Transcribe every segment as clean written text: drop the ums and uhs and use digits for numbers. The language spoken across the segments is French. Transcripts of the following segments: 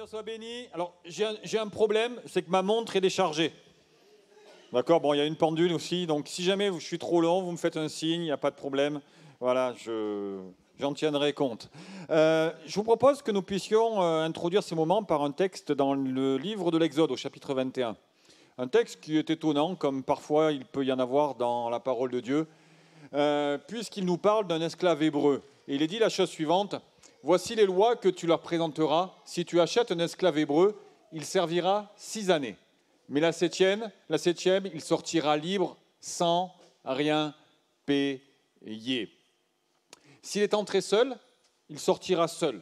Seigneur soit béni. Alors, j'ai un problème, c'est que ma montre est déchargée. D'accord, bon, il y a une pendule aussi, donc si jamais je suis trop long, vous me faites un signe, il n'y a pas de problème. Voilà, j'en tiendrai compte. Je vous propose que nous puissions introduire ces moments par un texte dans le livre de l'Exode, au chapitre 21. Un texte qui est étonnant, comme parfois il peut y en avoir dans la parole de Dieu, puisqu'il nous parle d'un esclave hébreu. Et il est dit la chose suivante: voici les lois que tu leur présenteras. Si tu achètes un esclave hébreu, il servira 6 années. Mais la septième, il sortira libre sans rien payer. S'il est entré seul, il sortira seul.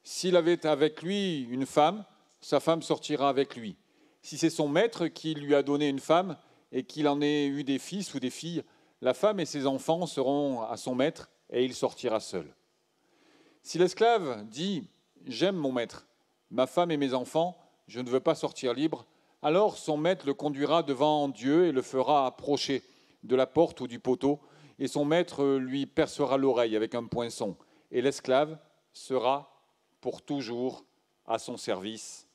S'il avait avec lui une femme, sa femme sortira avec lui. Si c'est son maître qui lui a donné une femme et qu'il en ait eu des fils ou des filles, la femme et ses enfants seront à son maître et il sortira seul. Si l'esclave dit « J'aime mon maître, ma femme et mes enfants, je ne veux pas sortir libre », alors son maître le conduira devant Dieu et le fera approcher de la porte ou du poteau, et son maître lui percera l'oreille avec un poinçon, et l'esclave sera pour toujours à son service.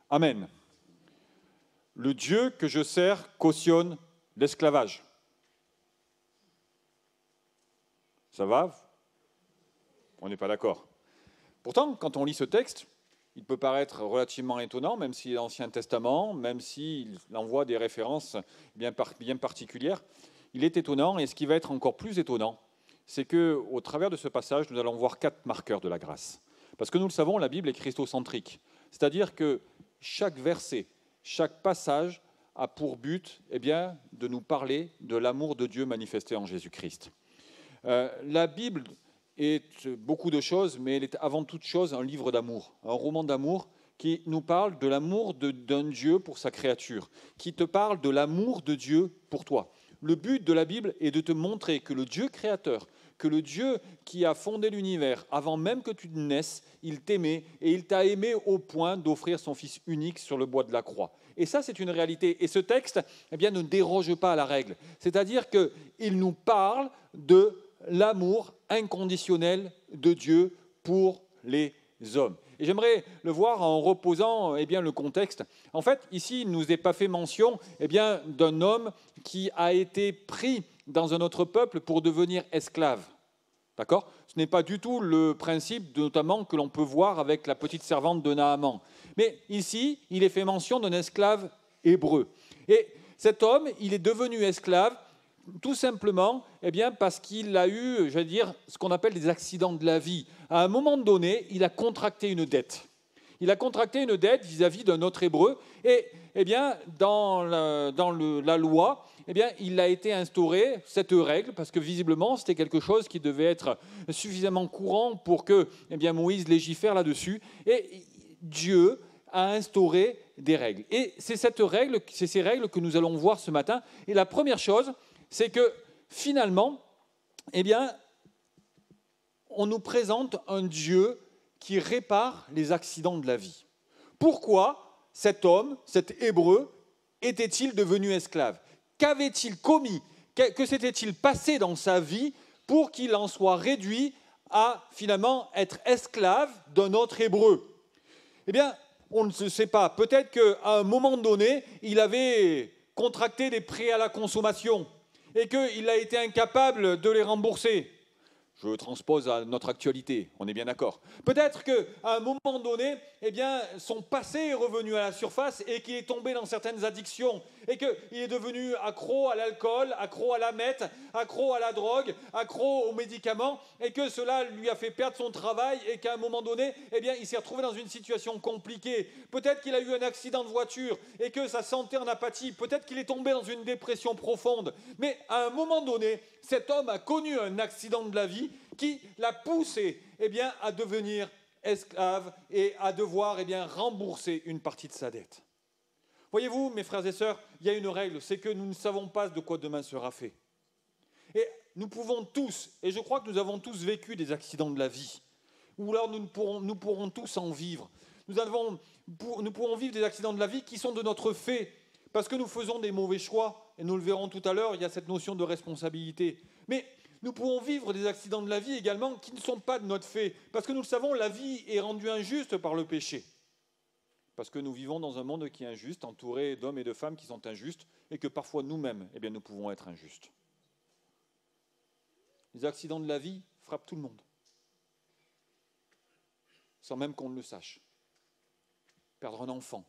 Amen. Le Dieu que je sers cautionne l'esclavage. Ça va ? On n'est pas d'accord. Pourtant, quand on lit ce texte, il peut paraître relativement étonnant, même s'il est l'Ancien Testament, même s'il envoie des références bien particulières. Il est étonnant, et ce qui va être encore plus étonnant, c'est qu'au travers de ce passage, nous allons voir 4 marqueurs de la grâce. Parce que nous le savons, la Bible est christocentrique. C'est-à-dire que chaque verset, chaque passage a pour but de nous parler de l'amour de Dieu manifesté en Jésus-Christ. La Bible est beaucoup de choses, mais elle est avant toute chose un livre d'amour, un roman d'amour qui nous parle de l'amour d'un Dieu pour sa créature, qui te parle de l'amour de Dieu pour toi. Le but de la Bible est de te montrer que le Dieu créateur, que le Dieu qui a fondé l'univers, avant même que tu ne naisses, il t'aimait et il t'a aimé au point d'offrir son Fils unique sur le bois de la croix. Et ça, c'est une réalité. Et ce texte ne déroge pas à la règle. C'est-à-dire qu'il nous parle de l'amour inconditionnel de Dieu pour les hommes. Et j'aimerais le voir en reposant le contexte. En fait, ici, il ne nous est pas fait mention d'un homme qui a été pris dans un autre peuple pour devenir esclave. D'accord ? Ce n'est pas du tout le principe, notamment, que l'on peut voir avec la petite servante de Naaman. Mais ici, il est fait mention d'un esclave hébreu. Et cet homme, il est devenu esclave tout simplement parce qu'il a eu, ce qu'on appelle des accidents de la vie. À un moment donné, il a contracté une dette. Il a contracté une dette vis-à-vis d'un autre hébreu. Et dans la loi, il a été instauré cette règle, parce que visiblement, c'était quelque chose qui devait être suffisamment courant pour que Moïse légifère là-dessus. Et Dieu a instauré des règles. Et c'est ces règles que nous allons voir ce matin. Et la première chose, c'est que finalement, on nous présente un Dieu qui répare les accidents de la vie. Pourquoi cet homme, cet hébreu, était-il devenu esclave ? Qu'avait-il commis ? Que s'était-il passé dans sa vie pour qu'il en soit réduit à finalement être esclave d'un autre hébreu ? On ne sait pas. Peut-être qu'à un moment donné, il avait contracté des prêts à la consommation et qu'il a été incapable de les rembourser. Je transpose à notre actualité, on est bien d'accord. Peut-être qu'à un moment donné, son passé est revenu à la surface et qu'il est tombé dans certaines addictions et qu'il est devenu accro à l'alcool, accro à la meth, accro à la drogue, accro aux médicaments et que cela lui a fait perdre son travail et qu'à un moment donné, il s'est retrouvé dans une situation compliquée. Peut-être qu'il a eu un accident de voiture et que sa santé en a pâti. Peut-être qu'il est tombé dans une dépression profonde. Mais à un moment donné, cet homme a connu un accident de la vie qui l'a poussé à devenir esclave et à devoir rembourser une partie de sa dette. Voyez-vous, mes frères et sœurs, il y a une règle, c'est que nous ne savons pas de quoi demain sera fait. Et nous pouvons tous, et je crois que nous avons tous vécu des accidents de la vie, ou alors nous pourrons tous en vivre. Nous pourrons vivre des accidents de la vie qui sont de notre fait, parce que nous faisons des mauvais choix, et nous le verrons tout à l'heure, il y a cette notion de responsabilité. Mais nous pouvons vivre des accidents de la vie également qui ne sont pas de notre fait, parce que nous le savons, la vie est rendue injuste par le péché. parce que nous vivons dans un monde qui est injuste, entouré d'hommes et de femmes qui sont injustes, et que parfois nous-mêmes, eh bien, nous pouvons être injustes. Les accidents de la vie frappent tout le monde, sans même qu'on ne le sache. Perdre un enfant,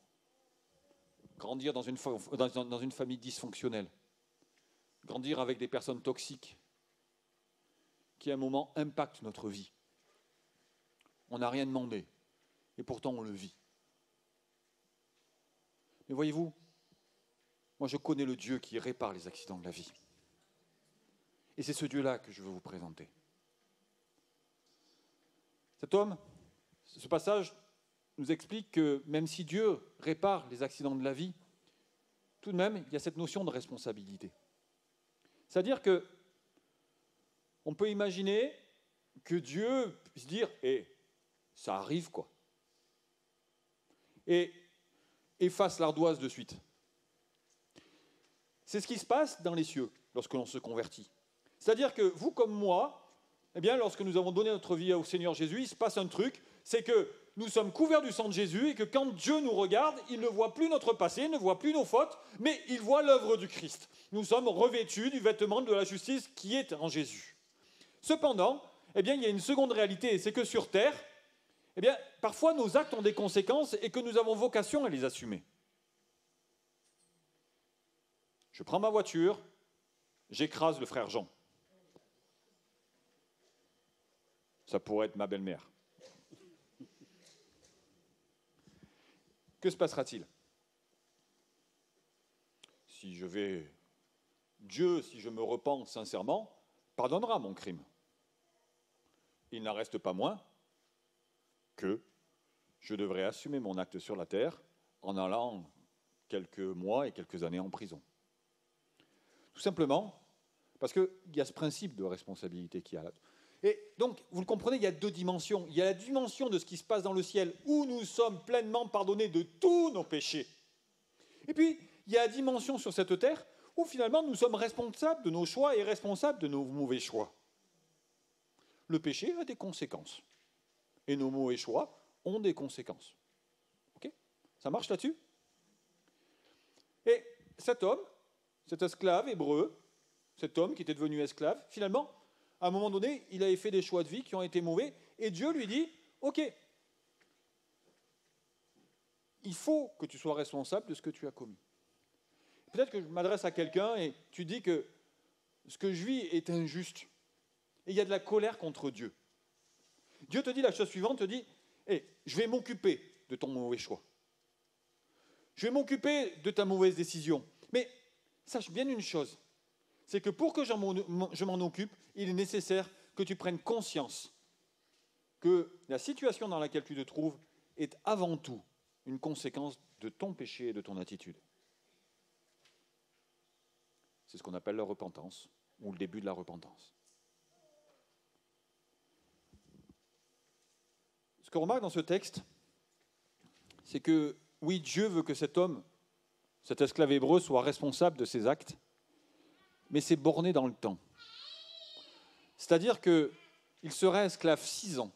grandir dans une famille dysfonctionnelle, grandir avec des personnes toxiques, qui à un moment impactent notre vie. On n'a rien demandé, et pourtant on le vit. Mais voyez-vous, moi je connais le Dieu qui répare les accidents de la vie. Et c'est ce Dieu-là que je veux vous présenter. Cet homme, ce passage nous explique que même si Dieu répare les accidents de la vie, tout de même, il y a cette notion de responsabilité. C'est-à-dire que on peut imaginer que Dieu puisse dire « ça arrive, quoi ». Et efface l'ardoise de suite. C'est ce qui se passe dans les cieux lorsque l'on se convertit. C'est-à-dire que vous comme moi, eh bien, lorsque nous avons donné notre vie au Seigneur Jésus, il se passe un truc, c'est que nous sommes couverts du sang de Jésus et que quand Dieu nous regarde, il ne voit plus notre passé, il ne voit plus nos fautes, mais il voit l'œuvre du Christ. Nous sommes revêtus du vêtement de la justice qui est en Jésus. Cependant, eh bien, il y a une seconde réalité, c'est que sur terre, eh bien, parfois nos actes ont des conséquences et que nous avons vocation à les assumer. Je prends ma voiture, j'écrase le frère Jean. Ça pourrait être ma belle-mère. Que se passera-t-il? Dieu, si je me repens sincèrement, pardonnera mon crime. Il n'en reste pas moins que je devrais assumer mon acte sur la terre en allant quelques mois et quelques années en prison. Tout simplement parce qu'il y a ce principe de responsabilité qu'il y a là. Et donc, vous le comprenez, il y a deux dimensions. Il y a la dimension de ce qui se passe dans le ciel, où nous sommes pleinement pardonnés de tous nos péchés. Et puis, il y a la dimension sur cette terre, où finalement nous sommes responsables de nos choix et responsables de nos mauvais choix. Le péché a des conséquences. Et nos mauvais choix ont des conséquences. Ok? Ça marche là-dessus? Et cet homme, cet esclave hébreu, cet homme qui était devenu esclave, finalement, à un moment donné, il avait fait des choix de vie qui ont été mauvais, et Dieu lui dit, ok, il faut que tu sois responsable de ce que tu as commis. Peut-être que je m'adresse à quelqu'un et tu dis que ce que je vis est injuste. Et il y a de la colère contre Dieu. Dieu te dit la chose suivante, te dit, je vais m'occuper de ton mauvais choix. Je vais m'occuper de ta mauvaise décision. Mais sache bien une chose, c'est que pour que je m'en occupe, il est nécessaire que tu prennes conscience que la situation dans laquelle tu te trouves est avant tout une conséquence de ton péché et de ton attitude. C'est ce qu'on appelle la repentance, ou le début de la repentance. Ce qu'on remarque dans ce texte, c'est que, oui, Dieu veut que cet homme, cet esclave hébreu, soit responsable de ses actes, mais c'est borné dans le temps. C'est-à-dire qu'il serait esclave 6 ans,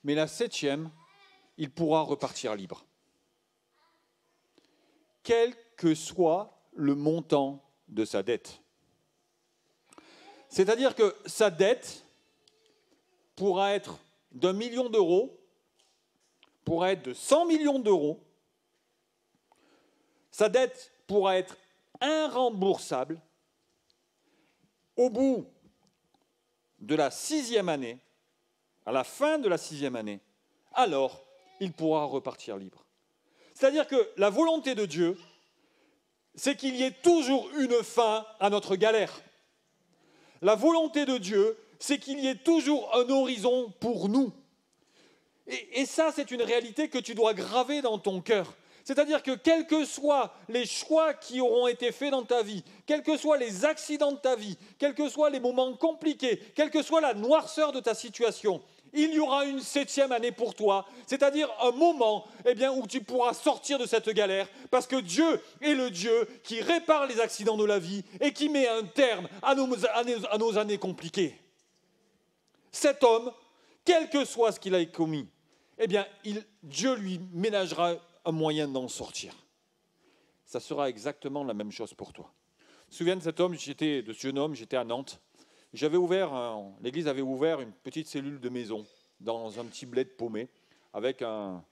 mais la 7e, il pourra repartir libre. Quel que soit le montant de sa dette. C'est-à-dire que sa dette pourra être d'1 million d'euros, pourra être de 100 millions d'euros, sa dette pourra être irremboursable. Au bout de la 6e année, à la fin de la 6e année, alors il pourra repartir libre. C'est-à-dire que la volonté de Dieu, c'est qu'il y ait toujours une fin à notre galère. La volonté de Dieu, c'est qu'il y ait toujours un horizon pour nous. Et ça, c'est une réalité que tu dois graver dans ton cœur. C'est-à-dire que quels que soient les choix qui auront été faits dans ta vie, quels que soient les accidents de ta vie, quels que soient les moments compliqués, quelle que soit la noirceur de ta situation, il y aura une 7e année pour toi, c'est-à-dire un moment où tu pourras sortir de cette galère, parce que Dieu est le Dieu qui répare les accidents de la vie et qui met un terme à nos années compliquées. Cet homme, quel que soit ce qu'il a commis, Dieu lui ménagera un moyen d'en sortir. Ça sera exactement la même chose pour toi. Je me souviens de ce jeune homme, j'étais à Nantes. L'église avait ouvert une petite cellule de maison dans un petit bled paumé, dans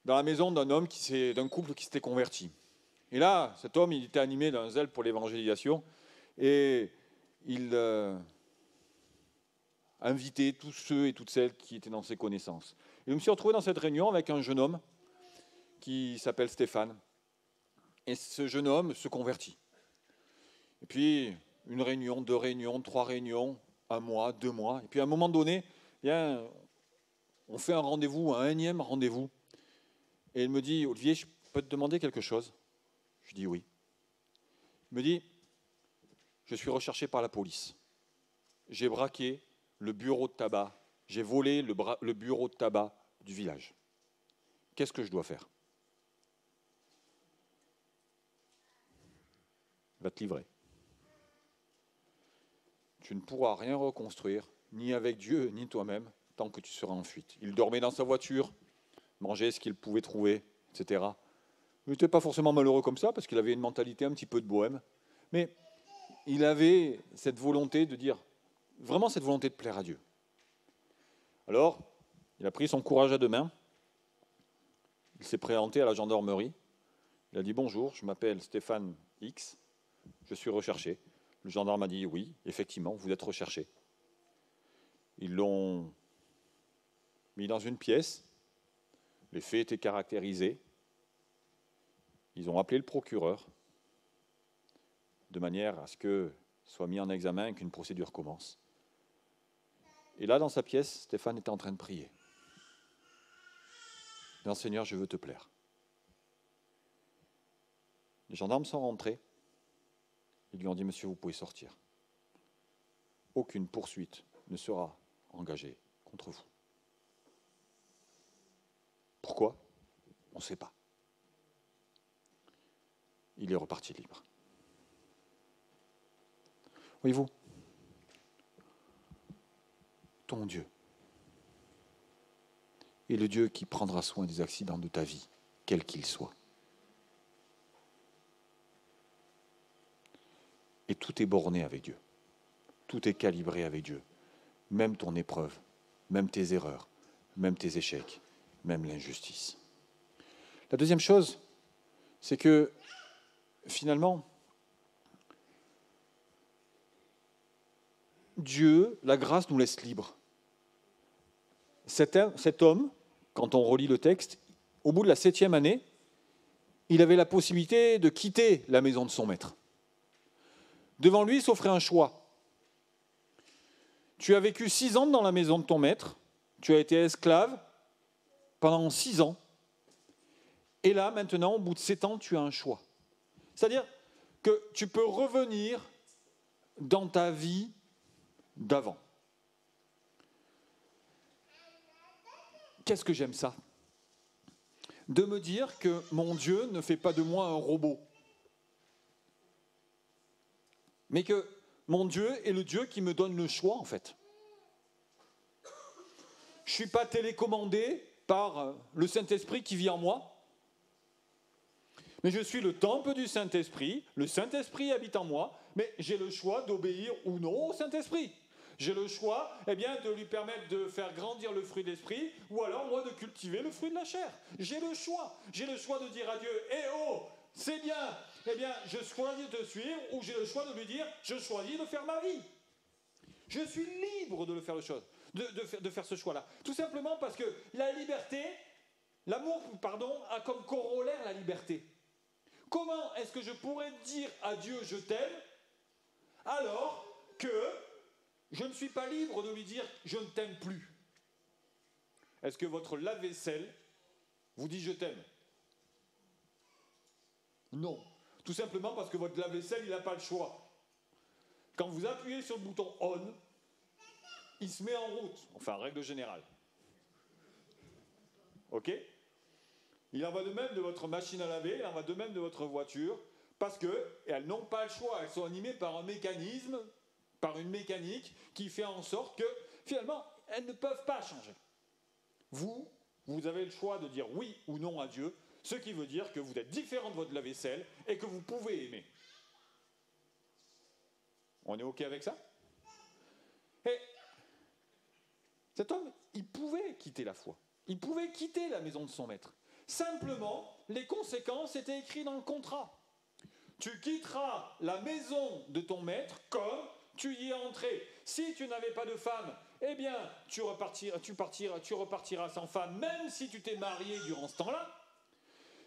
la maison d'un couple qui s'était converti. Et là, cet homme, il était animé d'un zèle pour l'évangélisation et il invitait tous ceux et toutes celles qui étaient dans ses connaissances. Et je me suis retrouvé dans cette réunion avec un jeune homme qui s'appelle Stéphane. Et ce jeune homme se convertit. Et puis, une réunion, 2 réunions, 3 réunions, 1 mois, 2 mois. Et puis, à un moment donné, bien, on fait un rendez-vous, un énième rendez-vous. Et il me dit, Olivier, je peux te demander quelque chose? Je dis oui. Il me dit, je suis recherché par la police. J'ai braqué le bureau de tabac. J'ai volé le bureau de tabac du village. Qu'est-ce que je dois faire? Il va te livrer. Tu ne pourras rien reconstruire, ni avec Dieu, ni toi-même, tant que tu seras en fuite. Il dormait dans sa voiture, mangeait ce qu'il pouvait trouver, etc. Il n'était pas forcément malheureux comme ça, parce qu'il avait une mentalité un petit peu de bohème. Mais il avait cette volonté de dire, vraiment cette volonté de plaire à Dieu. Alors, il a pris son courage à 2 mains. Il s'est présenté à la gendarmerie. Il a dit, bonjour, je m'appelle Stéphane X, je suis recherché. Le gendarme a dit, oui, effectivement, vous êtes recherché. Ils l'ont mis dans une pièce. Les faits étaient caractérisés. Ils ont appelé le procureur de manière à ce que soit mis en examen et qu'une procédure commence. Et là, dans sa pièce, Stéphane était en train de prier. « Non, Seigneur, je veux te plaire. » Les gendarmes sont rentrés. Ils lui ont dit, monsieur, vous pouvez sortir. Aucune poursuite ne sera engagée contre vous. Pourquoi? On ne sait pas. Il est reparti libre. Voyez-vous, ton Dieu est le Dieu qui prendra soin des accidents de ta vie, quels qu'ils soient. Et tout est borné avec Dieu. Tout est calibré avec Dieu. Même ton épreuve, même tes erreurs, même tes échecs, même l'injustice. La deuxième chose, c'est que finalement, Dieu, la grâce nous laisse libres. Cet homme, quand on relit le texte, au bout de la 7e année, il avait la possibilité de quitter la maison de son maître. Devant lui s'offrait un choix. Tu as vécu 6 ans dans la maison de ton maître, tu as été esclave pendant 6 ans, et là, maintenant, au bout de 7 ans, tu as un choix. C'est-à-dire que tu peux revenir dans ta vie d'avant. Qu'est-ce que j'aime ça? De me dire que mon Dieu ne fait pas de moi un robot, mais que mon Dieu est le Dieu qui me donne le choix, en fait. Je ne suis pas télécommandé par le Saint-Esprit qui vit en moi, mais je suis le temple du Saint-Esprit, le Saint-Esprit habite en moi, mais j'ai le choix d'obéir ou non au Saint-Esprit. J'ai le choix de lui permettre de faire grandir le fruit de l'esprit, ou alors moi de cultiver le fruit de la chair. J'ai le choix. J'ai le choix de dire à Dieu, c'est bien, je choisis de te suivre, ou j'ai le choix de lui dire, je choisis de faire ma vie. Je suis libre de faire ce choix-là. Tout simplement parce que l'amour, a comme corollaire la liberté. Comment est-ce que je pourrais dire à Dieu, je t'aime, alors que je ne suis pas libre de lui dire, je ne t'aime plus? Est-ce que votre lave-vaisselle vous dit, je t'aime? Non. Tout simplement parce que votre lave-vaisselle, il n'a pas le choix. Quand vous appuyez sur le bouton on, il se met en route. Enfin, règle générale. Ok? Il en va de même de votre machine à laver, il en va de même de votre voiture, parce qu'elles n'ont pas le choix. Elles sont animées par un mécanisme, par une mécanique qui fait en sorte que, finalement, elles ne peuvent pas changer. Vous, Vous avez le choix de dire oui ou non à Dieu, ce qui veut dire que vous êtes différent de votre lave-vaisselle et que vous pouvez aimer. On est OK avec ça? Et cet homme, il pouvait quitter la foi. Il pouvait quitter la maison de son maître. Simplement, les conséquences étaient écrites dans le contrat. Tu quitteras la maison de ton maître comme tu y es entré. Si tu n'avais pas de femme, eh bien, tu repartiras sans femme, même si tu t'es marié durant ce temps-là.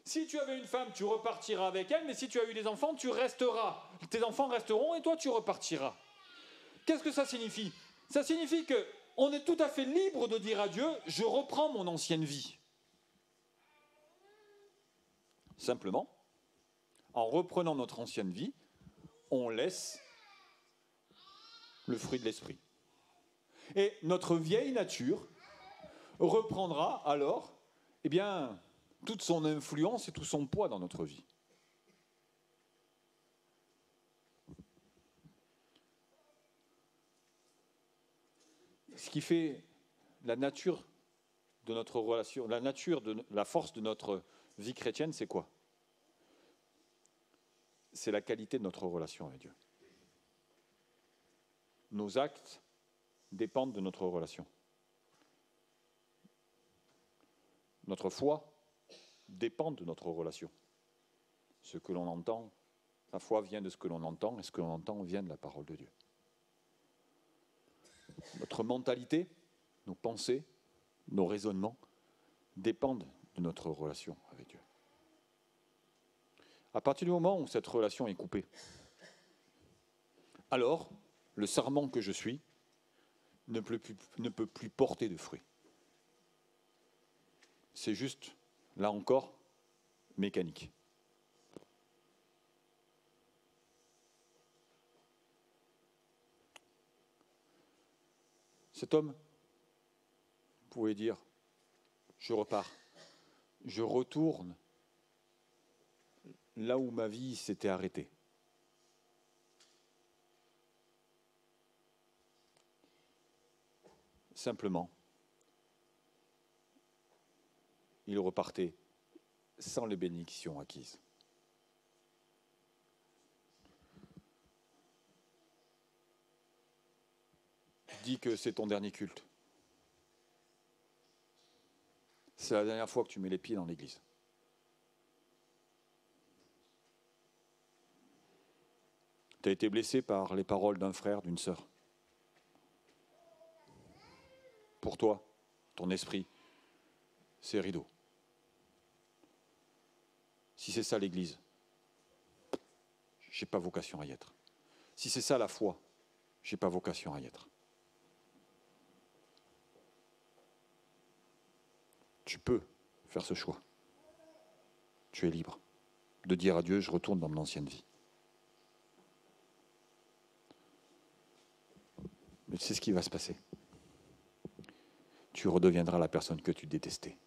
Si tu avais une femme, tu repartiras avec elle, mais si tu as eu des enfants, tu resteras. Tes enfants resteront et toi, tu repartiras. Qu'est-ce que ça signifie? Ça signifie qu'on est tout à fait libre de dire à Dieu, je reprends mon ancienne vie. Simplement, en reprenant notre ancienne vie, on laisse le fruit de l'esprit. Et notre vieille nature reprendra alors, eh bien, toute son influence et tout son poids dans notre vie. Ce qui fait la nature de notre relation, la force de notre vie chrétienne, c'est quoi? C'est la qualité de notre relation avec Dieu. Nos actes dépendent de notre relation. Notre foi dépend de notre relation. Ce que l'on entend, la foi vient de ce que l'on entend, et ce que l'on entend vient de la parole de Dieu. Notre mentalité, nos pensées, nos raisonnements dépendent de notre relation avec Dieu. À partir du moment où cette relation est coupée, alors le sarment que je suis ne peut plus porter de fruits. C'est juste, là encore, mécanique. Cet homme pouvait dire, je repars, je retourne là où ma vie s'était arrêtée. Simplement, il repartait sans les bénédictions acquises. Dis que c'est ton dernier culte. C'est la dernière fois que tu mets les pieds dans l'église. Tu as été blessé par les paroles d'un frère, d'une sœur. Pour toi, ton esprit, c'est rideau. Si c'est ça l'église, j'ai pas vocation à y être. Si c'est ça la foi, j'ai pas vocation à y être. Tu peux faire ce choix. Tu es libre de dire à Dieu, je retourne dans mon ancienne vie. Mais c'est ce qui va se passer. Tu redeviendras la personne que tu détestais.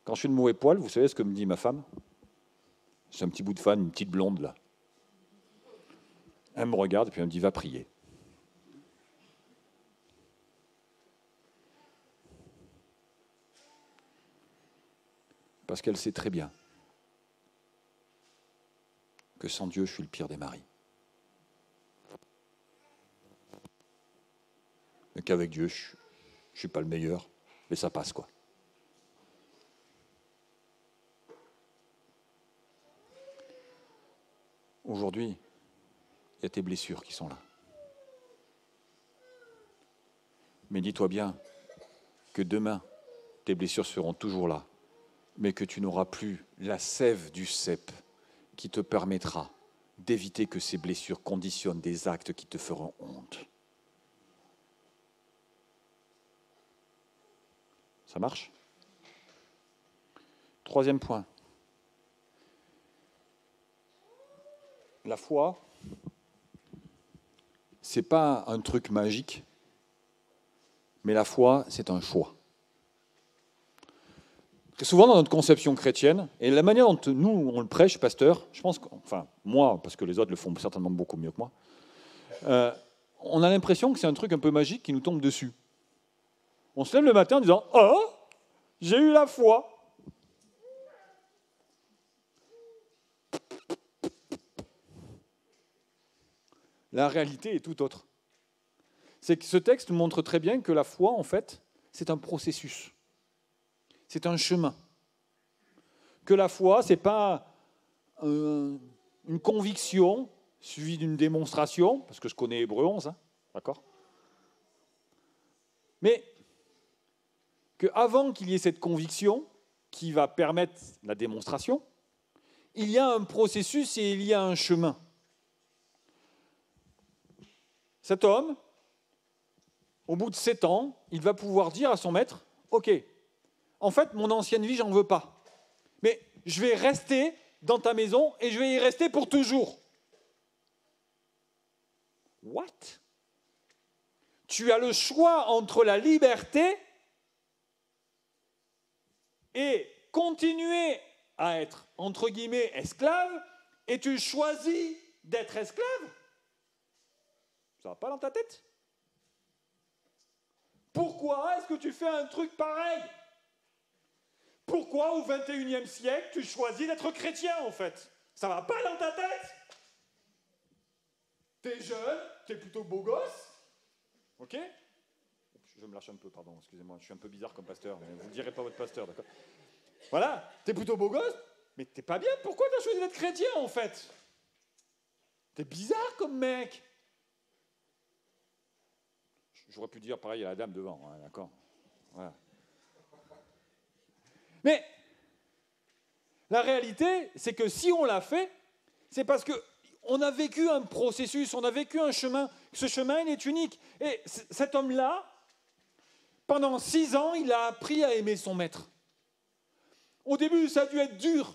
Quand je suis de mauvais poil, vous savez ce que me dit ma femme? C'est un petit bout de fan, une petite blonde là. Elle me regarde et puis elle me dit, va prier. Parce qu'elle sait très bien que sans Dieu, je suis le pire des maris. Mais qu'avec Dieu, je ne suis pas le meilleur, mais ça passe quoi. Aujourd'hui, il y a tes blessures qui sont là. Mais dis-toi bien que demain, tes blessures seront toujours là, mais que tu n'auras plus la sève du cep qui te permettra d'éviter que ces blessures conditionnent des actes qui te feront honte. Ça marche? Troisième point. La foi, ce n'est pas un truc magique, mais la foi, c'est un choix. Très souvent dans notre conception chrétienne, et la manière dont nous, on le prêche, pasteur, je pense, enfin moi, parce que les autres le font certainement beaucoup mieux que moi, on a l'impression que c'est un truc un peu magique qui nous tombe dessus. On se lève le matin en disant « Oh, j'ai eu la foi !» La réalité est tout autre. C'est que ce texte montre très bien que la foi, en fait, c'est un processus. C'est un chemin. Que la foi, ce n'est pas une conviction suivie d'une démonstration, parce que je connais Hébreux 11, hein, d'accord ? Mais qu'avant qu'il y ait cette conviction qui va permettre la démonstration, il y a un processus et il y a un chemin. Cet homme, au bout de 7 ans, il va pouvoir dire à son maître, « Ok, en fait, mon ancienne vie, j'en veux pas. Mais je vais rester dans ta maison et je vais y rester pour toujours. » What? Tu as le choix entre la liberté et continuer à être, entre guillemets, esclave, et tu choisis d'être esclave? Ça ne va pas dans ta tête? Pourquoi est-ce que tu fais un truc pareil? Pourquoi au XXIe siècle, tu choisis d'être chrétien, en fait? Ça ne va pas dans ta tête? T'es jeune, t'es plutôt beau gosse, ok? Je me lâche un peu, pardon, excusez-moi, je suis un peu bizarre comme pasteur, mais vous ne direz pas votre pasteur, d'accord? Voilà, t'es plutôt beau gosse, mais t'es pas bien, pourquoi t'as choisi d'être chrétien, en fait? T'es bizarre comme mec. J'aurais pu dire pareil à la dame devant, hein, d'accord? Voilà. Mais la réalité, c'est que si on l'a fait, c'est parce qu'on a vécu un processus, on a vécu un chemin. Ce chemin, il est unique. Et cet homme-là, pendant 6 ans, il a appris à aimer son maître. Au début, ça a dû être dur.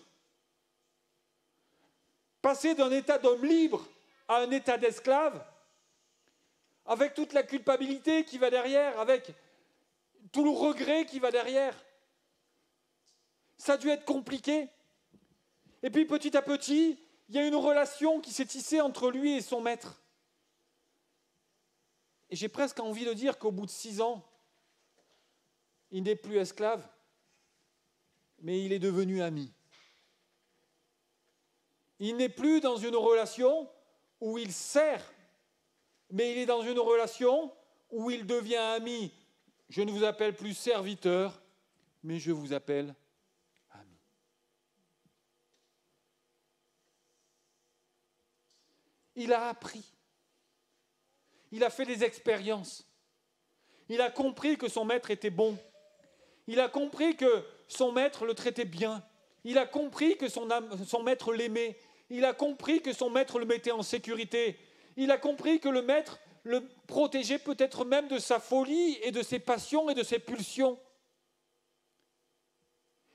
Passer d'un état d'homme libre à un état d'esclave, avec toute la culpabilité qui va derrière, avec tout le regret qui va derrière. Ça a dû être compliqué. Et puis petit à petit, il y a une relation qui s'est tissée entre lui et son maître. Et j'ai presque envie de dire qu'au bout de 6 ans, il n'est plus esclave, mais il est devenu ami. Il n'est plus dans une relation où il sert, mais il est dans une relation où il devient ami. Je ne vous appelle plus serviteur, mais je vous appelle ami. Il a appris. Il a fait des expériences. Il a compris que son maître était bon. Il a compris que son maître le traitait bien. Il a compris que son maître l'aimait. Il a compris que son maître le mettait en sécurité. Il a compris que le maître le protégeait peut-être même de sa folie et de ses passions et de ses pulsions.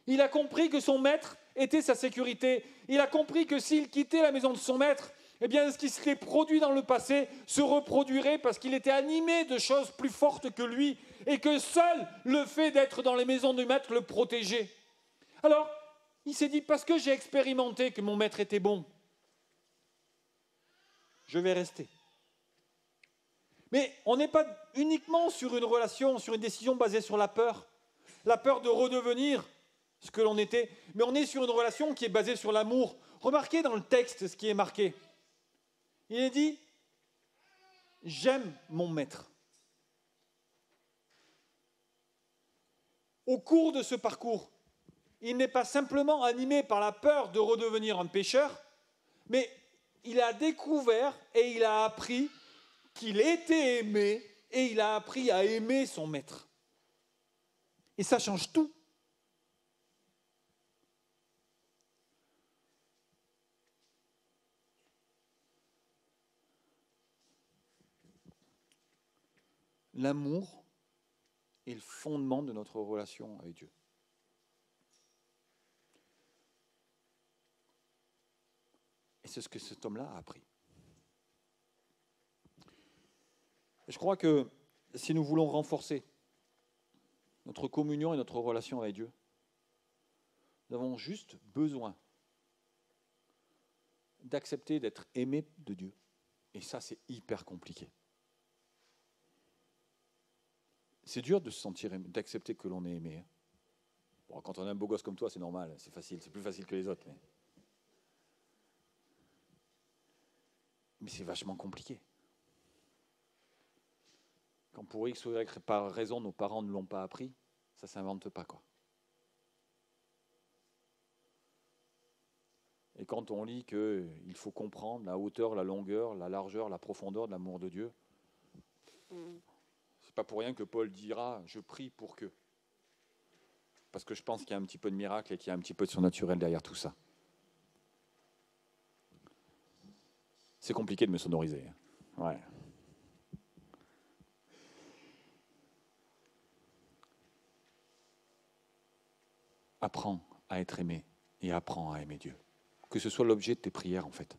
Il a compris que son maître était sa sécurité. Il a compris que s'il quittait la maison de son maître, eh bien, ce qui s'était produit dans le passé se reproduirait parce qu'il était animé de choses plus fortes que lui et que seul le fait d'être dans les maisons du maître le protégeait. Alors, il s'est dit, parce que j'ai expérimenté que mon maître était bon, je vais rester. Mais on n'est pas uniquement sur une relation, sur une décision basée sur la peur de redevenir ce que l'on était, mais on est sur une relation qui est basée sur l'amour. Remarquez dans le texte ce qui est marqué. Il est dit, j'aime mon maître. Au cours de ce parcours, il n'est pas simplement animé par la peur de redevenir un pécheur, mais il a découvert et il a appris qu'il était aimé et il a appris à aimer son maître. Et ça change tout. L'amour est le fondement de notre relation avec Dieu. Et c'est ce que cet homme-là a appris. Et je crois que si nous voulons renforcer notre communion et notre relation avec Dieu, nous avons juste besoin d'accepter d'être aimés de Dieu. Et ça, c'est hyper compliqué. C'est dur de se sentir, d'accepter que l'on est aimé. Hein. Bon, quand on a un beau gosse comme toi, c'est normal, c'est facile, c'est plus facile que les autres. Mais c'est vachement compliqué. Quand pour X ou Y par raison, nos parents ne l'ont pas appris, ça ne s'invente pas, quoi. Et quand on lit qu'il faut comprendre la hauteur, la longueur, la largeur, la profondeur de l'amour de Dieu, c'est pas pour rien que Paul dira « je prie pour que ». Parce que je pense qu'il y a un petit peu de miracle et qu'il y a un petit peu de surnaturel derrière tout ça. C'est compliqué de me sonoriser. Ouais. Apprends à être aimé et apprends à aimer Dieu. Que ce soit l'objet de tes prières, en fait.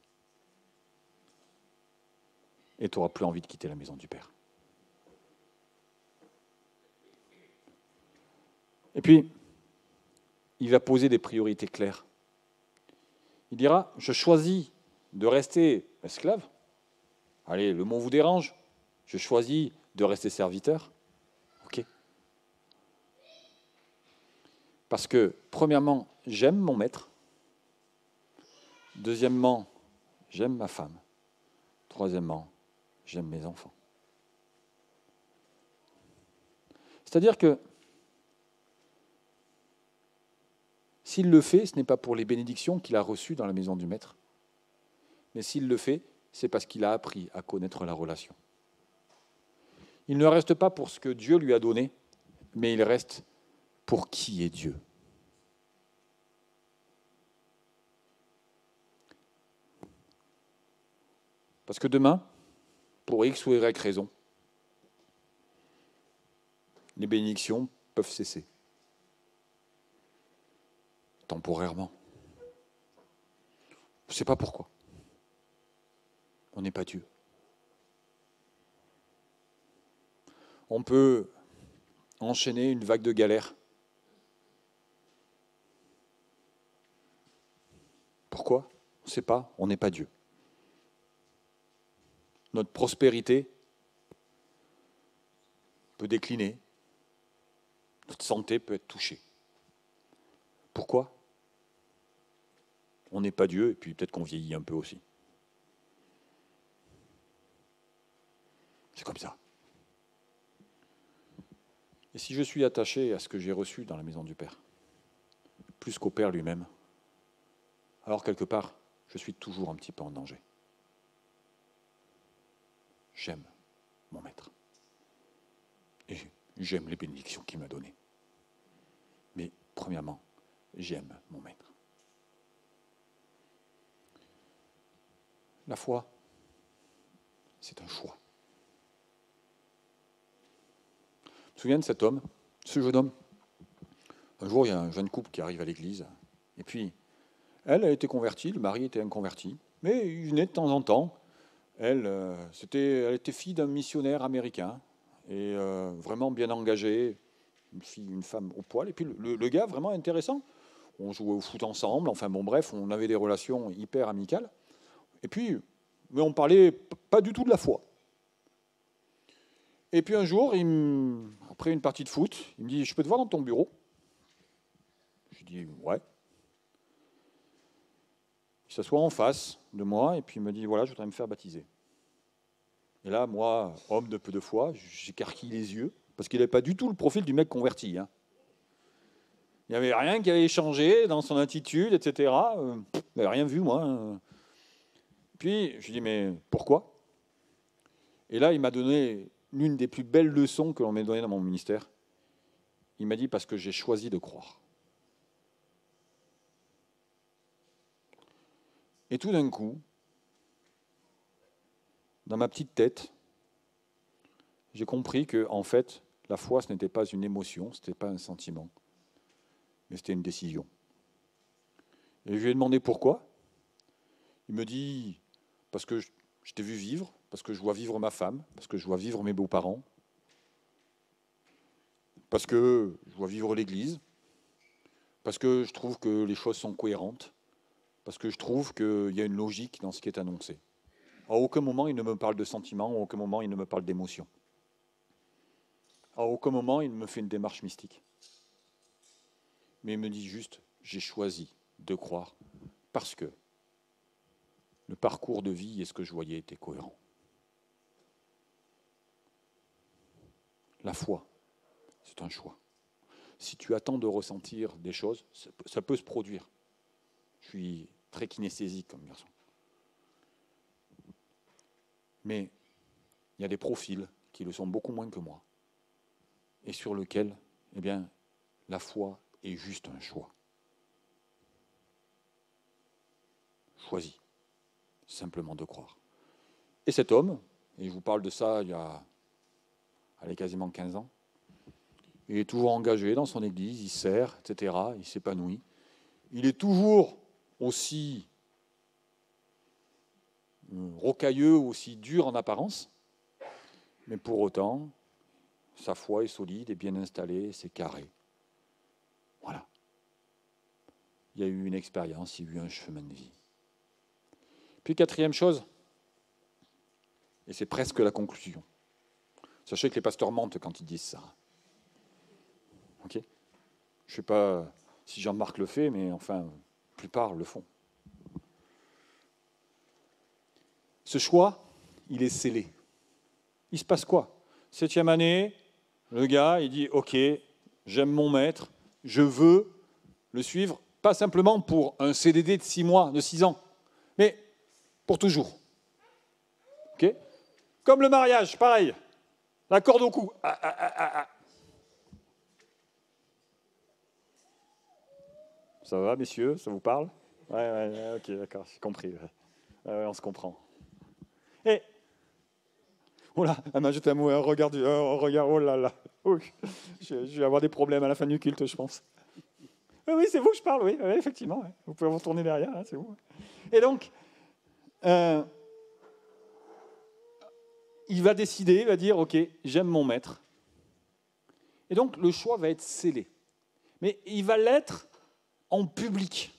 Et tu n'auras plus envie de quitter la maison du Père. Et puis, il va poser des priorités claires. Il dira, je choisis de rester esclave. Allez, le mot vous dérange. Je choisis de rester serviteur. Ok. Parce que, premièrement, j'aime mon maître. Deuxièmement, j'aime ma femme. Troisièmement, j'aime mes enfants. C'est-à-dire que s'il le fait, ce n'est pas pour les bénédictions qu'il a reçues dans la maison du maître, mais s'il le fait, c'est parce qu'il a appris à connaître la relation. Il ne reste pas pour ce que Dieu lui a donné, mais il reste pour qui est Dieu. Parce que demain, pour X ou Y raison, les bénédictions peuvent cesser. Temporairement. Je ne sais pas pourquoi. On n'est pas Dieu. On peut enchaîner une vague de galères. Pourquoi? On ne sait pas, on n'est pas Dieu. Notre prospérité peut décliner. Notre santé peut être touchée. Pourquoi? On n'est pas Dieu, et puis peut-être qu'on vieillit un peu aussi. C'est comme ça. Et si je suis attaché à ce que j'ai reçu dans la maison du Père, plus qu'au Père lui-même, alors quelque part, je suis toujours un petit peu en danger. J'aime mon maître. Et j'aime les bénédictions qu'il m'a données. Mais premièrement, j'aime mon maître. La foi, c'est un choix. Je me souviens de cet homme, ce jeune homme. Un jour, il y a un jeune couple qui arrive à l'église. Et puis, elle a été convertie, le mari était inconverti. Mais il venait de temps en temps. Elle était fille d'un missionnaire américain. Et vraiment bien engagée. Une femme au poil. Et puis le gars, vraiment intéressant. On jouait au foot ensemble. Enfin bon, bref, on avait des relations hyper amicales. Et puis, mais on parlait pas du tout de la foi. Et puis un jour, après une partie de foot, il me dit « Je peux te voir dans ton bureau ?» Je dis « Ouais ». Il s'assoit en face de moi et puis il me dit « Voilà, je voudrais me faire baptiser ». Et là, moi, homme de peu de foi, j'écarquille les yeux, parce qu'il n'avait pas du tout le profil du mec converti. Hein. Il n'y avait rien qui avait changé dans son attitude, etc. Je n'avais rien vu, moi. Puis, je lui dis « Mais pourquoi ?» Et là, il m'a donné l'une des plus belles leçons que l'on m'ait données dans mon ministère. Il m'a dit « Parce que j'ai choisi de croire ». Et tout d'un coup, dans ma petite tête, j'ai compris que, en fait, la foi, ce n'était pas une émotion, ce n'était pas un sentiment, mais c'était une décision. Et je lui ai demandé pourquoi. Il me dit, parce que je t'ai vu vivre, parce que je vois vivre ma femme, parce que je vois vivre mes beaux-parents, parce que je vois vivre l'Église, parce que je trouve que les choses sont cohérentes, parce que je trouve qu'il y a une logique dans ce qui est annoncé. À aucun moment, il ne me parle de sentiments, à aucun moment, il ne me parle d'émotion. À aucun moment, il me fait une démarche mystique. Mais il me dit juste, j'ai choisi de croire parce que le parcours de vie et ce que je voyais était cohérent. La foi, c'est un choix. Si tu attends de ressentir des choses, ça peut se produire. Je suis très kinesthésique comme garçon. Mais il y a des profils qui le sont beaucoup moins que moi et sur lesquels, eh bien, la foi est juste un choix. Choisis simplement de croire. Et cet homme, et je vous parle de ça il y a quasiment 15 ans, il est toujours engagé dans son église, il sert, etc., il s'épanouit. Il est toujours aussi rocailleux, aussi dur en apparence, mais pour autant, sa foi est solide, est bien installée, c'est carré. Voilà. Il y a eu une expérience, il y a eu un chemin de vie. Puis quatrième chose, et c'est presque la conclusion. Sachez que les pasteurs mentent quand ils disent ça. Ok ? Je ne sais pas si Jean-Marc le fait, mais enfin, la plupart le font. Ce choix, il est scellé. Il se passe quoi ? 7e année, le gars, il dit « Ok, j'aime mon maître, je veux le suivre, pas simplement pour un CDD de 6 mois, de 6 ans, mais pour toujours. » Ok ? Comme le mariage, pareil. La corde au cou. Ça va, messieurs ? Ça vous parle ? Ouais, ok, d'accord, j'ai compris. Ouais, on se comprend. Et, oh là, elle m'a jeté un regard, oh là là. Oui, je vais avoir des problèmes à la fin du culte, je pense. Oui, c'est vous que je parle, oui, effectivement. Ouais. Vous pouvez vous retourner derrière, hein, c'est vous. Et donc, il va décider, il va dire, ok, j'aime mon maître. Et donc, le choix va être scellé. Mais il va l'être en public.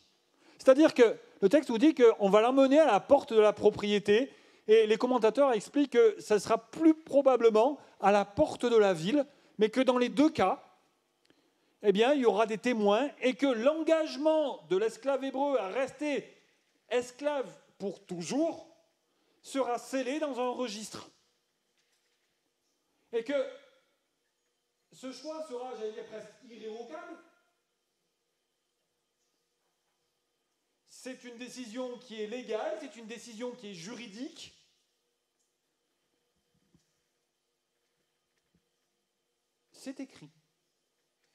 C'est-à-dire que le texte vous dit qu'on va l'emmener à la porte de la propriété, et les commentateurs expliquent que ça sera plus probablement à la porte de la ville, mais que dans les deux cas, eh bien, il y aura des témoins, et que l'engagement de l'esclave hébreu à rester esclave pour toujours sera scellé dans un registre. Et que ce choix sera, j'allais dire, presque irrévocable. C'est une décision qui est légale, c'est une décision qui est juridique. C'est écrit.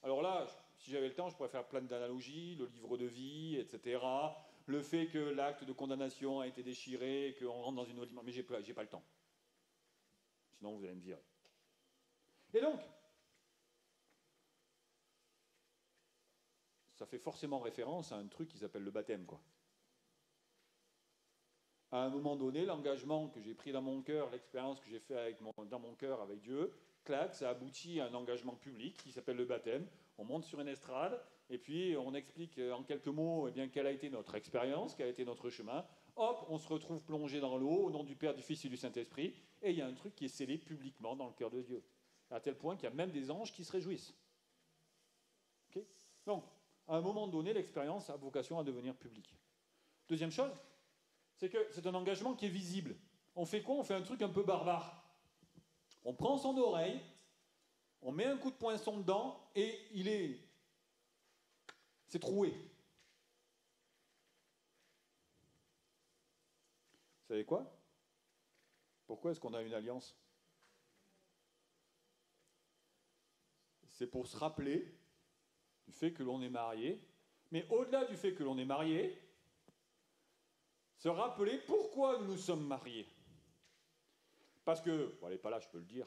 Alors là, si j'avais le temps, je pourrais faire plein d'analogies, le livre de vie, etc. Le fait que l'acte de condamnation a été déchiré, qu'on rentre dans une autre... Mais j'ai pas le temps. Sinon, vous allez me virer. Et donc, ça fait forcément référence à un truc qui s'appelle le baptême, quoi. À un moment donné, l'engagement que j'ai pris dans mon cœur, l'expérience que j'ai fait dans mon cœur avec Dieu, clac, ça aboutit à un engagement public qui s'appelle le baptême. On monte sur une estrade et puis on explique en quelques mots bien, quelle a été notre expérience, quel a été notre chemin. Hop, on se retrouve plongé dans l'eau au nom du Père, du Fils et du Saint-Esprit. Et il y a un truc qui est scellé publiquement dans le cœur de Dieu. À tel point qu'il y a même des anges qui se réjouissent. Okay ? Donc, à un moment donné, l'expérience a vocation à devenir publique. Deuxième chose, c'est que c'est un engagement qui est visible. On fait quoi ? On fait un truc un peu barbare. On prend son oreille, on met un coup de poinçon dedans et c'est troué. Vous savez quoi ? Pourquoi est-ce qu'on a une alliance ? C'est pour se rappeler du fait que l'on est marié, mais au-delà du fait que l'on est marié, se rappeler pourquoi nous nous sommes mariés. Parce que, bon, elle n'est pas là, je peux le dire,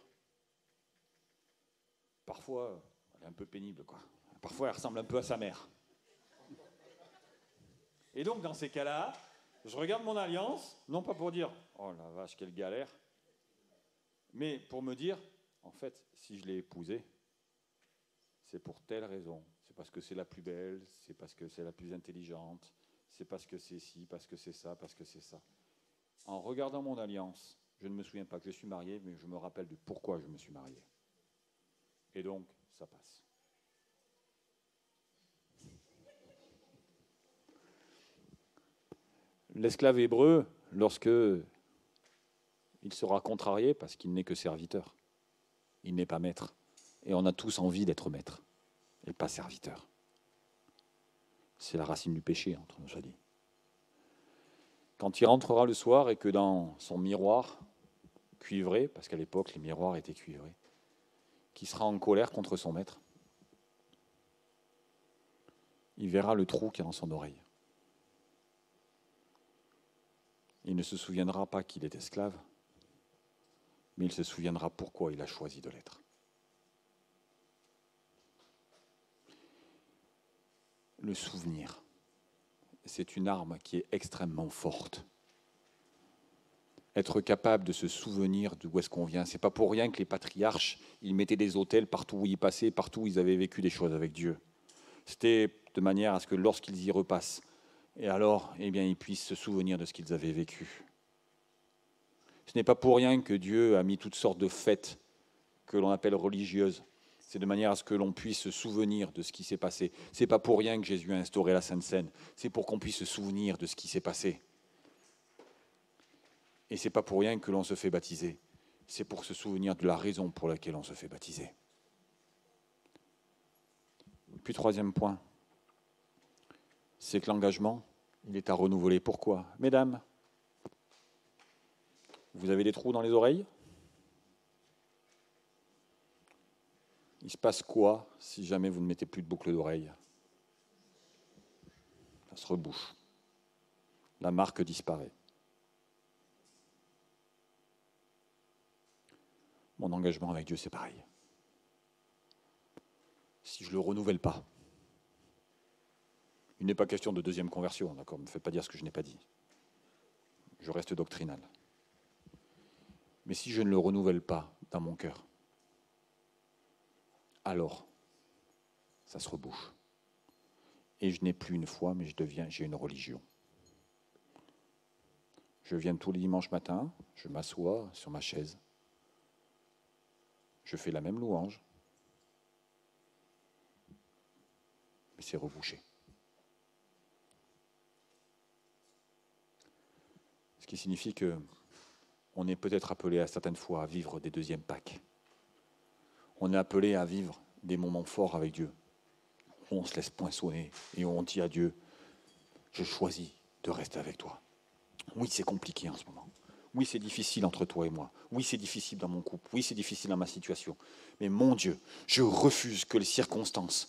parfois, elle est un peu pénible, quoi. Parfois, elle ressemble un peu à sa mère. Et donc, dans ces cas-là, je regarde mon alliance, non pas pour dire « Oh la vache, quelle galère !» mais pour me dire, en fait, si je l'ai épousée, c'est pour telle raison. C'est parce que c'est la plus belle, c'est parce que c'est la plus intelligente, c'est parce que c'est ci, parce que c'est ça, parce que c'est ça. En regardant mon alliance, je ne me souviens pas que je suis marié, mais je me rappelle de pourquoi je me suis marié. Et donc, ça passe. L'esclave hébreu, lorsque il sera contrarié, parce qu'il n'est que serviteur, il n'est pas maître. Et on a tous envie d'être maître, et pas serviteur. C'est la racine du péché, entre nous soit dit. Quand il rentrera le soir et que dans son miroir cuivré, parce qu'à l'époque les miroirs étaient cuivrés, qui sera en colère contre son maître, il verra le trou qu'il y a dans son oreille. Il ne se souviendra pas qu'il est esclave, mais il se souviendra pourquoi il a choisi de l'être. Le souvenir, c'est une arme qui est extrêmement forte. Être capable de se souvenir d'où est-ce qu'on vient. C'est pas pour rien que les patriarches, ils mettaient des autels partout où ils passaient, partout où ils avaient vécu des choses avec Dieu. C'était de manière à ce que lorsqu'ils y repassent, et alors, eh bien, ils puissent se souvenir de ce qu'ils avaient vécu. Ce n'est pas pour rien que Dieu a mis toutes sortes de fêtes que l'on appelle religieuses. C'est de manière à ce que l'on puisse se souvenir de ce qui s'est passé. Ce n'est pas pour rien que Jésus a instauré la Sainte Seine. C'est pour qu'on puisse se souvenir de ce qui s'est passé. Et ce n'est pas pour rien que l'on se fait baptiser. C'est pour se souvenir de la raison pour laquelle on se fait baptiser. Puis troisième point, c'est que l'engagement, il est à renouveler. Pourquoi ? Mesdames, vous avez des trous dans les oreilles ? Il se passe quoi si jamais vous ne mettez plus de boucle d'oreille ? Ça se rebouche. La marque disparaît. Mon engagement avec Dieu, c'est pareil. Si je ne le renouvelle pas, il n'est pas question de deuxième conversion, d'accord ? Ne me faites pas dire ce que je n'ai pas dit. Je reste doctrinal. Mais si je ne le renouvelle pas dans mon cœur, alors, ça se rebouche. Et je n'ai plus une foi, mais j'ai une religion. Je viens tous les dimanches matins, je m'assois sur ma chaise, je fais la même louange, mais c'est rebouché. Ce qui signifie qu'on est peut-être appelé à certaines fois à vivre des deuxièmes Pâques. On est appelé à vivre des moments forts avec Dieu, où on se laisse poinçonner et où on dit à Dieu, je choisis de rester avec toi. Oui, c'est compliqué en ce moment. Oui, c'est difficile entre toi et moi. Oui, c'est difficile dans mon couple. Oui, c'est difficile dans ma situation. Mais mon Dieu, je refuse que les circonstances,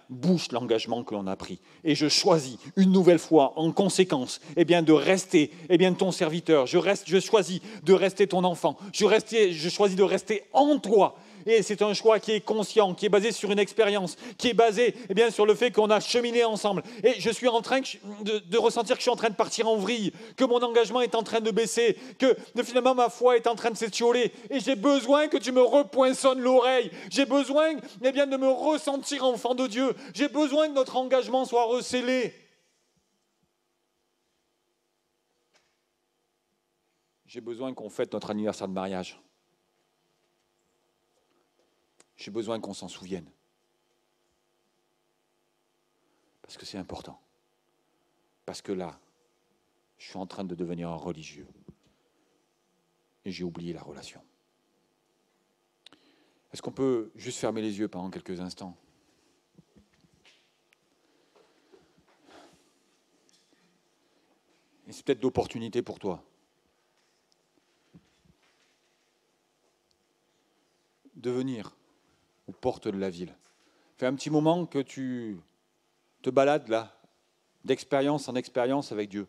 bouchent l'engagement que l'on a pris. Et je choisis une nouvelle fois, en conséquence, de rester, ton serviteur. Je choisis de rester ton enfant. Je choisis de rester en toi. Et c'est un choix qui est conscient, qui est basé sur une expérience, qui est basé sur le fait qu'on a cheminé ensemble. Et je suis en train de ressentir que je suis en train de partir en vrille, que mon engagement est en train de baisser, que finalement ma foi est en train de s'étioler. Et j'ai besoin que tu me repoinçonnes l'oreille. J'ai besoin de me ressentir enfant de Dieu. J'ai besoin que notre engagement soit recellé. J'ai besoin qu'on fête notre anniversaire de mariage. J'ai besoin qu'on s'en souvienne. Parce que c'est important. Parce que là, je suis en train de devenir un religieux. Et j'ai oublié la relation. Est-ce qu'on peut juste fermer les yeux pendant quelques instants ? Et c'est peut-être l'opportunité pour toi de venir aux portes de la ville. Fais un petit moment que tu te balades là, d'expérience en expérience avec Dieu.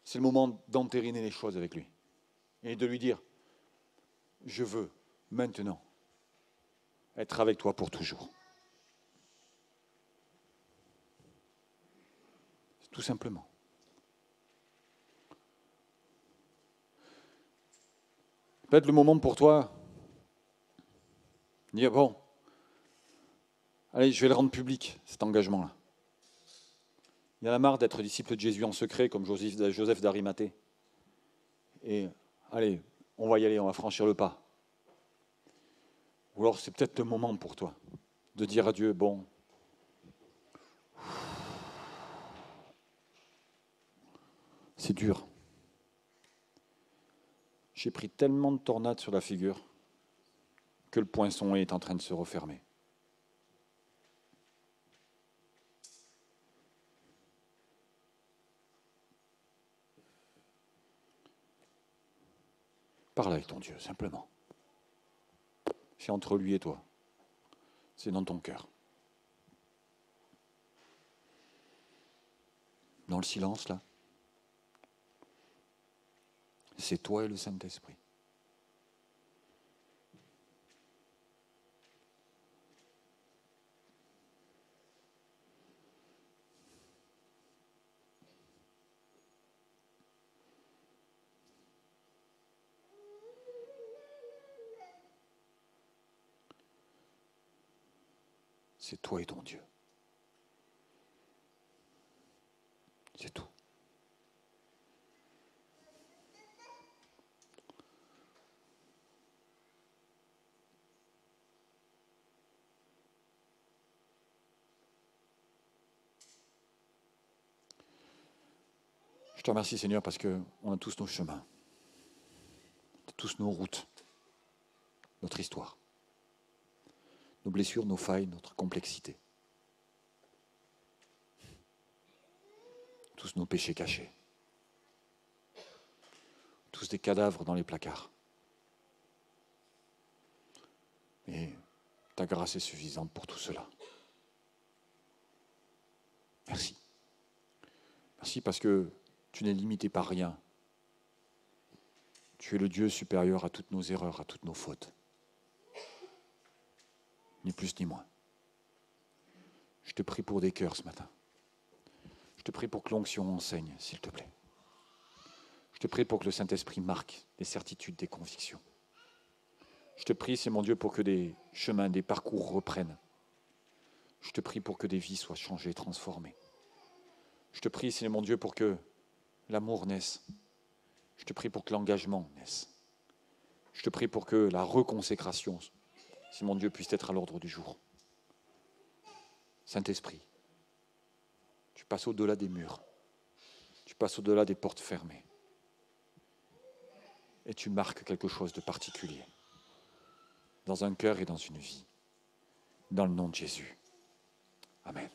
C'est le moment d'entériner les choses avec lui et de lui dire, je veux maintenant être avec toi pour toujours. Tout simplement. Peut-être le moment pour toi de dire, bon, allez, je vais le rendre public, cet engagement-là. Il y en a marre d'être disciple de Jésus en secret, comme Joseph d'Arimathée. Et allez, on va y aller, on va franchir le pas. Ou alors c'est peut-être le moment pour toi de dire à Dieu, bon, c'est dur. J'ai pris tellement de tornades sur la figure que le poinçon est en train de se refermer. Parle avec ton Dieu, simplement. C'est entre lui et toi. C'est dans ton cœur. Dans le silence, là, c'est toi et le Saint-Esprit. C'est toi et ton Dieu. C'est tout. Je te remercie, Seigneur, parce qu'on a tous nos chemins, tous nos routes, notre histoire, nos blessures, nos failles, notre complexité, tous nos péchés cachés, tous des cadavres dans les placards. Et ta grâce est suffisante pour tout cela. Merci. Merci parce que tu n'es limité par rien. Tu es le Dieu supérieur à toutes nos erreurs, à toutes nos fautes. Ni plus ni moins. Je te prie pour des cœurs ce matin. Je te prie pour que l'onction enseigne, s'il te plaît. Je te prie pour que le Saint-Esprit marque des certitudes, des convictions. Je te prie, c'est mon Dieu, pour que des chemins, des parcours reprennent. Je te prie pour que des vies soient changées, transformées. Je te prie, c'est mon Dieu, pour que l'amour naisse. Je te prie pour que l'engagement naisse. Je te prie pour que la reconsécration, si mon Dieu, puisse être à l'ordre du jour. Saint-Esprit, tu passes au-delà des murs. Tu passes au-delà des portes fermées. Et tu marques quelque chose de particulier dans un cœur et dans une vie. Dans le nom de Jésus. Amen.